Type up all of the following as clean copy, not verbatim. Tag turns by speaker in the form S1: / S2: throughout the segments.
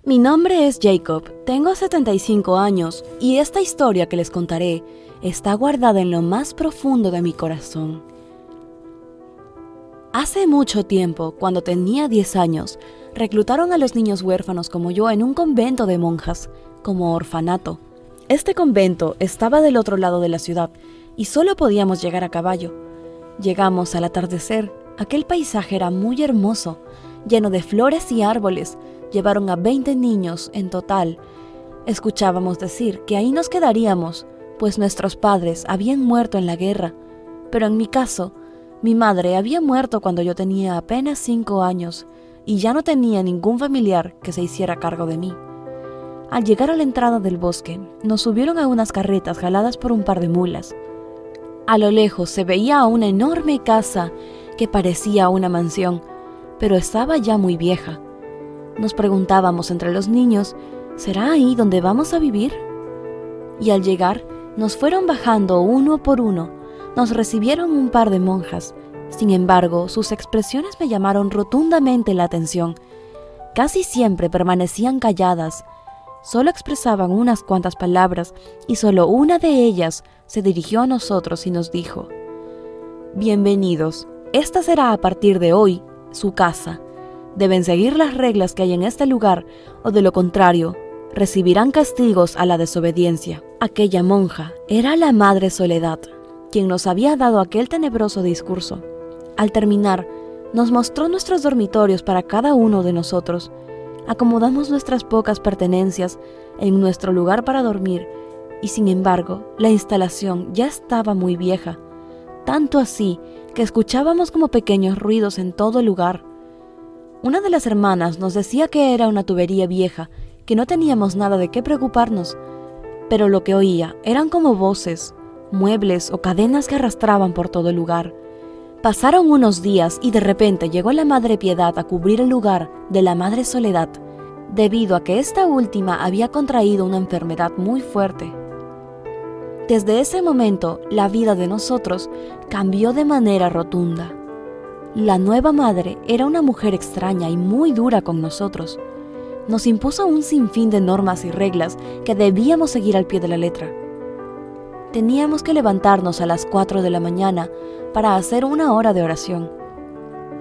S1: Mi nombre es Jacob, tengo 75 años y esta historia que les contaré está guardada en lo más profundo de mi corazón. Hace mucho tiempo, cuando tenía 10 años, reclutaron a los niños huérfanos como yo en un convento de monjas, como orfanato. Este convento estaba del otro lado de la ciudad y solo podíamos llegar a caballo. Llegamos al atardecer, aquel paisaje era muy hermoso, lleno de flores y árboles. Llevaron a 20 niños en total. Escuchábamos decir que ahí nos quedaríamos, pues nuestros padres habían muerto en la guerra. Pero en mi caso, mi madre había muerto cuando yo tenía apenas 5 años y ya no tenía ningún familiar que se hiciera cargo de mí. Al llegar a la entrada del bosque, nos subieron a unas carretas jaladas por un par de mulas. A lo lejos se veía una enorme casa que parecía una mansión, pero estaba ya muy vieja. Nos preguntábamos entre los niños, ¿será ahí donde vamos a vivir? Y al llegar, nos fueron bajando uno por uno. Nos recibieron un par de monjas. Sin embargo, sus expresiones me llamaron rotundamente la atención. Casi siempre permanecían calladas. Solo expresaban unas cuantas palabras y solo una de ellas se dirigió a nosotros y nos dijo: «Bienvenidos, esta será a partir de hoy su casa. Deben seguir las reglas que hay en este lugar o de lo contrario, recibirán castigos a la desobediencia». Aquella monja era la Madre Soledad, quien nos había dado aquel tenebroso discurso. Al terminar, nos mostró nuestros dormitorios para cada uno de nosotros. Acomodamos nuestras pocas pertenencias en nuestro lugar para dormir y sin embargo, la instalación ya estaba muy vieja, tanto así que escuchábamos como pequeños ruidos en todo el lugar. Una de las hermanas nos decía que era una tubería vieja, que no teníamos nada de qué preocuparnos, pero lo que oía eran como voces, muebles o cadenas que arrastraban por todo el lugar. Pasaron unos días y de repente llegó la Madre Piedad a cubrir el lugar de la Madre Soledad, debido a que esta última había contraído una enfermedad muy fuerte. Desde ese momento, la vida de nosotros cambió de manera rotunda. La nueva madre era una mujer extraña y muy dura con nosotros. Nos impuso un sinfín de normas y reglas que debíamos seguir al pie de la letra. Teníamos que levantarnos a las 4 de la mañana para hacer 1 hora de oración.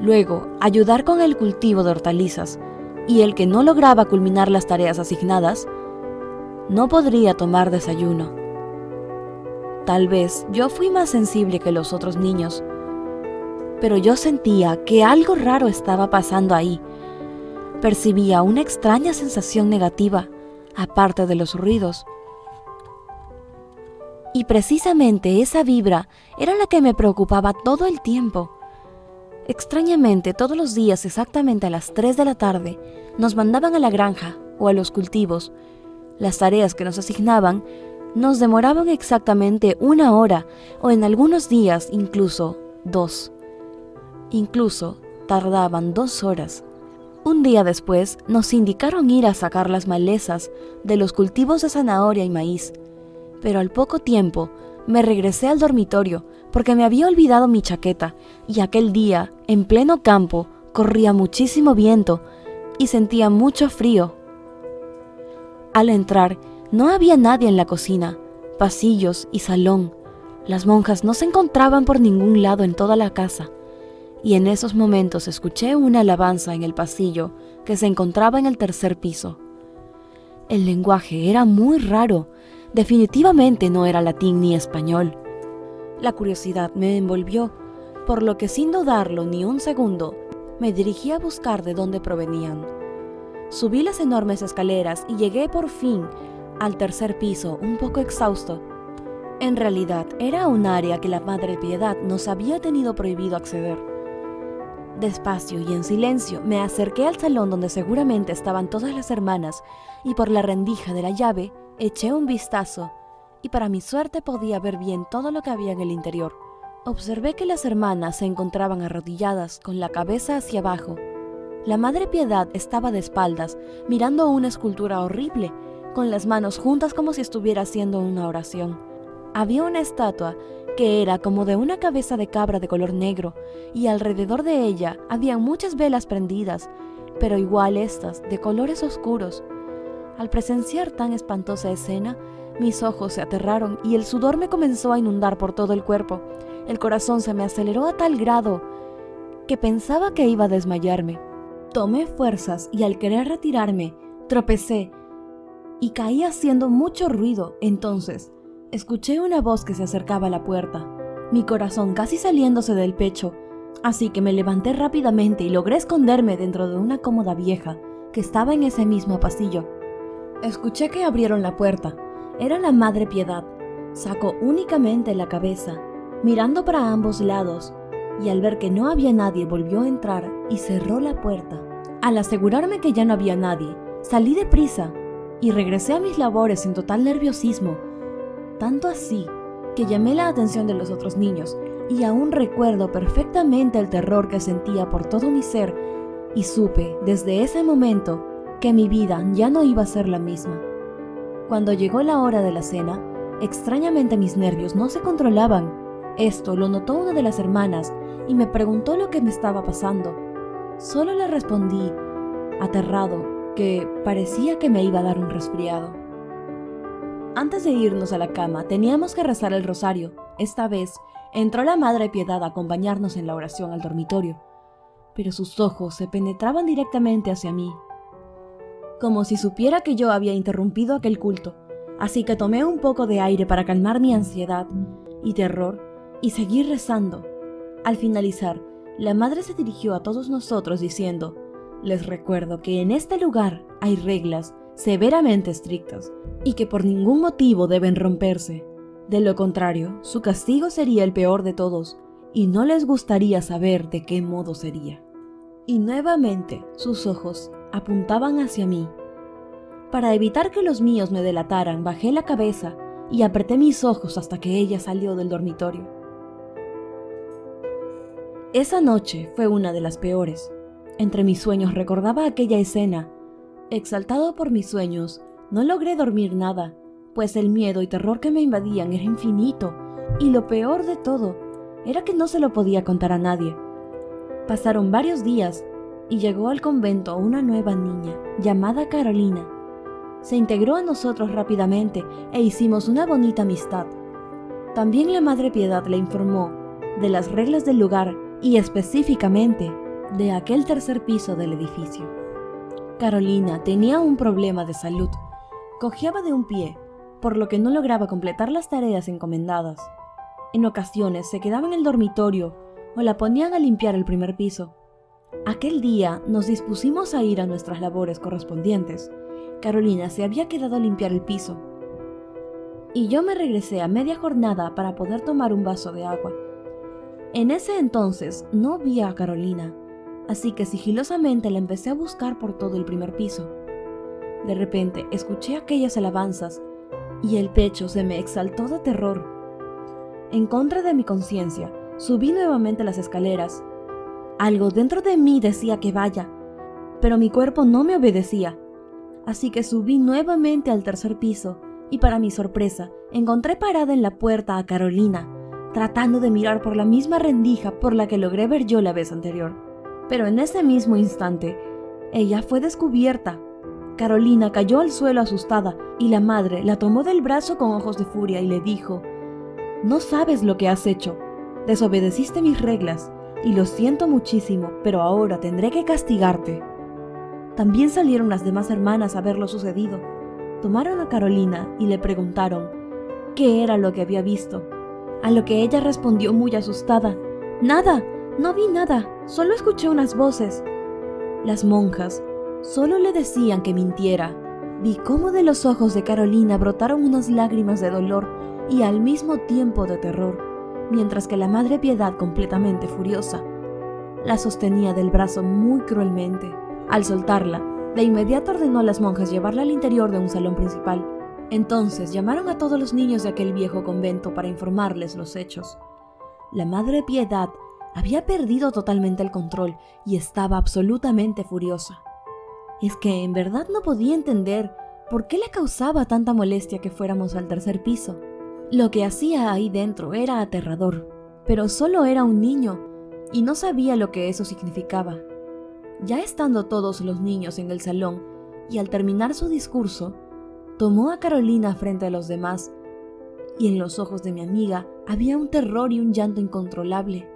S1: Luego, ayudar con el cultivo de hortalizas, y el que no lograba culminar las tareas asignadas, no podría tomar desayuno. Tal vez yo fui más sensible que los otros niños, pero yo sentía que algo raro estaba pasando ahí. Percibía una extraña sensación negativa, aparte de los ruidos. Y precisamente esa vibra era la que me preocupaba todo el tiempo. Extrañamente, todos los días, exactamente a las 3 de la tarde, nos mandaban a la granja o a los cultivos. Las tareas que nos asignaban nos demoraban exactamente 1 hora o en algunos días incluso 2. Incluso tardaban 2 horas. Un día después nos indicaron ir a sacar las malezas de los cultivos de zanahoria y maíz, pero al poco tiempo me regresé al dormitorio porque me había olvidado mi chaqueta y aquel día, en pleno campo, corría muchísimo viento y sentía mucho frío. Al entrar, no había nadie en la cocina, pasillos y salón. Las monjas no se encontraban por ningún lado en toda la casa. Y en esos momentos escuché una alabanza en el pasillo que se encontraba en el 3er piso. El lenguaje era muy raro, definitivamente no era latín ni español. La curiosidad me envolvió, por lo que sin dudarlo ni un segundo, me dirigí a buscar de dónde provenían. Subí las enormes escaleras y llegué por fin al 3er piso, un poco exhausto. En realidad, era un área que la Madre Piedad nos había tenido prohibido acceder. Despacio y en silencio me acerqué al salón donde seguramente estaban todas las hermanas y por la rendija de la llave eché un vistazo y para mi suerte podía ver bien todo lo que había en el interior. Observé que las hermanas se encontraban arrodilladas con la cabeza hacia abajo. La Madre Piedad estaba de espaldas mirando una escultura horrible con las manos juntas como si estuviera haciendo una oración. Había una estatua que era como de una cabeza de cabra de color negro, y alrededor de ella había muchas velas prendidas, pero igual estas, de colores oscuros. Al presenciar tan espantosa escena, mis ojos se aterraron y el sudor me comenzó a inundar por todo el cuerpo. El corazón se me aceleró a tal grado que pensaba que iba a desmayarme. Tomé fuerzas y al querer retirarme, tropecé y caí haciendo mucho ruido. Entonces, escuché una voz que se acercaba a la puerta, mi corazón casi saliéndose del pecho, así que me levanté rápidamente y logré esconderme dentro de una cómoda vieja que estaba en ese mismo pasillo. Escuché que abrieron la puerta. Era la Madre Piedad. Sacó únicamente la cabeza, mirando para ambos lados, y al ver que no había nadie volvió a entrar y cerró la puerta. Al asegurarme que ya no había nadie, salí deprisa y regresé a mis labores en total nerviosismo, tanto así que llamé la atención de los otros niños y aún recuerdo perfectamente el terror que sentía por todo mi ser y supe desde ese momento que mi vida ya no iba a ser la misma. Cuando llegó la hora de la cena, extrañamente mis nervios no se controlaban. Esto lo notó una de las hermanas y me preguntó lo que me estaba pasando. Solo le respondí, aterrado, que parecía que me iba a dar un resfriado. Antes de irnos a la cama, teníamos que rezar el rosario. Esta vez, entró la Madre Piedad a acompañarnos en la oración al dormitorio, pero sus ojos se penetraban directamente hacia mí, como si supiera que yo había interrumpido aquel culto, así que tomé un poco de aire para calmar mi ansiedad y terror y seguir rezando. Al finalizar, la madre se dirigió a todos nosotros diciendo: les recuerdo que en este lugar hay reglas severamente estrictas y que por ningún motivo deben romperse. De lo contrario, su castigo sería el peor de todos y no les gustaría saber de qué modo sería. Y nuevamente sus ojos apuntaban hacia mí. Para evitar que los míos me delataran, bajé la cabeza y apreté mis ojos hasta que ella salió del dormitorio. Esa noche fue una de las peores. Entre mis sueños recordaba aquella escena. Exaltado por mis sueños, no logré dormir nada, pues el miedo y terror que me invadían era infinito, y lo peor de todo era que no se lo podía contar a nadie. Pasaron varios días y llegó al convento una nueva niña llamada Carolina. Se integró a nosotros rápidamente e hicimos una bonita amistad. También la Madre Piedad le informó de las reglas del lugar y específicamente de aquel tercer piso del edificio. Carolina tenía un problema de salud. Cojeaba de un pie, por lo que no lograba completar las tareas encomendadas. En ocasiones se quedaba en el dormitorio o la ponían a limpiar el primer piso. Aquel día nos dispusimos a ir a nuestras labores correspondientes. Carolina se había quedado a limpiar el piso y yo me regresé a media jornada para poder tomar un vaso de agua. En ese entonces no vi a Carolina, así que sigilosamente la empecé a buscar por todo el primer piso. De repente escuché aquellas alabanzas y el pecho se me exaltó de terror. En contra de mi conciencia, subí nuevamente las escaleras. Algo dentro de mí decía que vaya, pero mi cuerpo no me obedecía. Así que subí nuevamente al tercer piso y para mi sorpresa encontré parada en la puerta a Carolina, tratando de mirar por la misma rendija por la que logré ver yo la vez anterior. Pero en ese mismo instante, ella fue descubierta. Carolina cayó al suelo asustada y la madre la tomó del brazo con ojos de furia y le dijo: «No sabes lo que has hecho. Desobedeciste mis reglas y lo siento muchísimo, pero ahora tendré que castigarte». También salieron las demás hermanas a ver lo sucedido. Tomaron a Carolina y le preguntaron qué era lo que había visto, a lo que ella respondió muy asustada: «Nada, no vi nada, solo escuché unas voces». Las monjas solo le decían que mintiera. Vi cómo de los ojos de Carolina brotaron unas lágrimas de dolor y al mismo tiempo de terror, mientras que la Madre Piedad, completamente furiosa, la sostenía del brazo muy cruelmente. Al soltarla, de inmediato ordenó a las monjas llevarla al interior de un salón principal. Entonces llamaron a todos los niños de aquel viejo convento para informarles los hechos. La Madre Piedad había perdido totalmente el control y estaba absolutamente furiosa. Es que en verdad no podía entender por qué le causaba tanta molestia que fuéramos al tercer piso. Lo que hacía ahí dentro era aterrador, pero solo era un niño y no sabía lo que eso significaba. Ya estando todos los niños en el salón, y al terminar su discurso, tomó a Carolina frente a los demás, y en los ojos de mi amiga había un terror y un llanto incontrolable.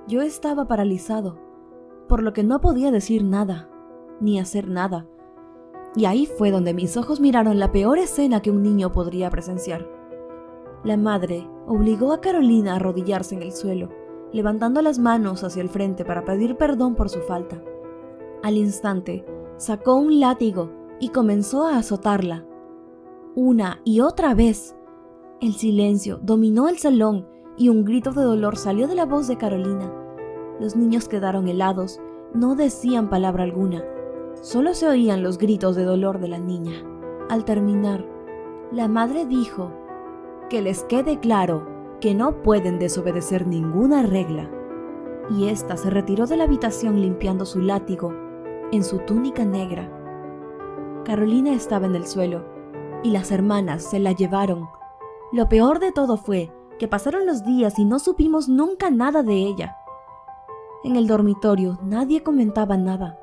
S1: Yo estaba paralizado, por lo que no podía decir nada, ni hacer nada. Y ahí fue donde mis ojos miraron la peor escena que un niño podría presenciar. La madre obligó a Carolina a arrodillarse en el suelo, levantando las manos hacia el frente para pedir perdón por su falta. Al instante, sacó un látigo y comenzó a azotarla. Una y otra vez. El silencio dominó el salón y un grito de dolor salió de la voz de Carolina. Los niños quedaron helados, no decían palabra alguna. Solo se oían los gritos de dolor de la niña. Al terminar, la madre dijo: "Que les quede claro que no pueden desobedecer ninguna regla". Y ésta se retiró de la habitación limpiando su látigo en su túnica negra. Carolina estaba en el suelo y las hermanas se la llevaron. Lo peor de todo fue que pasaron los días y no supimos nunca nada de ella. En el dormitorio nadie comentaba nada.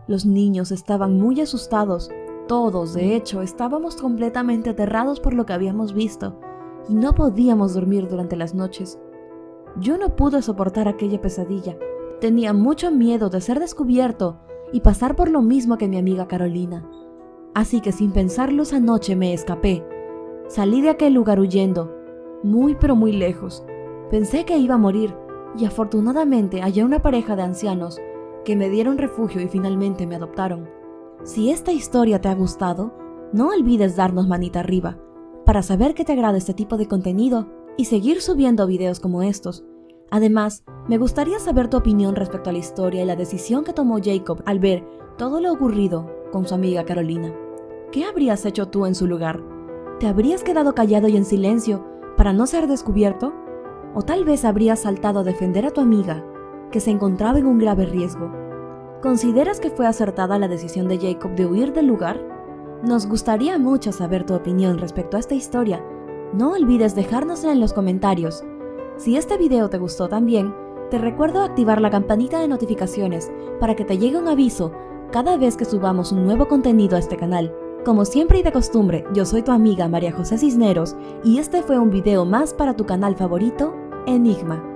S1: Los niños estaban muy asustados. Todos, de hecho, estábamos completamente aterrados por lo que habíamos visto y no podíamos dormir durante las noches. Yo no pude soportar aquella pesadilla. Tenía mucho miedo de ser descubierto y pasar por lo mismo que mi amiga Carolina. Así que sin pensarlo esa noche me escapé. Salí de aquel lugar huyendo, muy pero muy lejos. Pensé que iba a morir y afortunadamente hallé una pareja de ancianos que me dieron refugio y finalmente me adoptaron. Si esta historia te ha gustado, no olvides darnos manita arriba para saber que te agrada este tipo de contenido y seguir subiendo videos como estos. Además, me gustaría saber tu opinión respecto a la historia y la decisión que tomó Jacob al ver todo lo ocurrido con su amiga Carolina. ¿Qué habrías hecho tú en su lugar? ¿Te habrías quedado callado y en silencio para no ser descubierto? ¿O tal vez habrías saltado a defender a tu amiga, que se encontraba en un grave riesgo? ¿Consideras que fue acertada la decisión de Jacob de huir del lugar? Nos gustaría mucho saber tu opinión respecto a esta historia. No olvides dejárnosla en los comentarios. Si este video te gustó también, te recuerdo activar la campanita de notificaciones para que te llegue un aviso cada vez que subamos un nuevo contenido a este canal. Como siempre y de costumbre, yo soy tu amiga María José Cisneros y este fue un video más para tu canal favorito, Enigma.